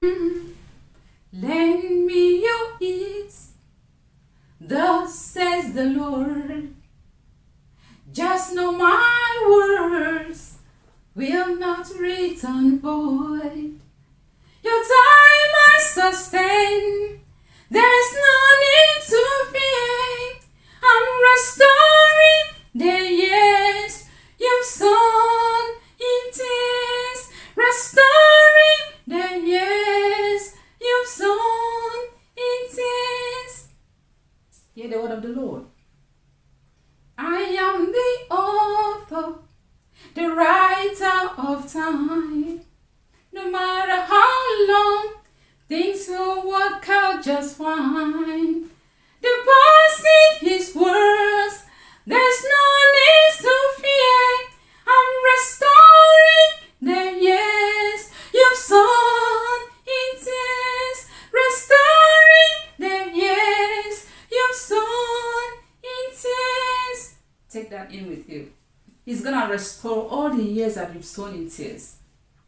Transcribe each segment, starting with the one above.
Lend me your ears, thus says the Lord. Just know my words will not return void. Your time I sustain, there is no need to fear. I'm restoring the years you've sown in tears. Restoring the years you've sown in tears. Hear the word of the Lord. I am the author, the writer of time. No matter how long, things will work out just fine. Deposit His words, there's no need to fear. I'm restoring the years you've sown in tears. Restoring the years you've sown in tears. Take that in with you. He's gonna restore all the years that you've sown in tears.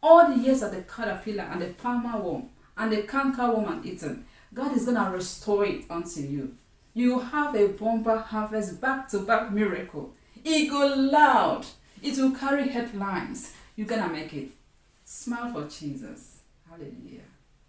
All the years that the caterpillar and the palmer worm and the canker worm had eaten. God is gonna restore it unto you. You have a bumper harvest, back-to-back miracle. It go loud. It will carry headlines. You're gonna make it. Smile for Jesus. Hallelujah.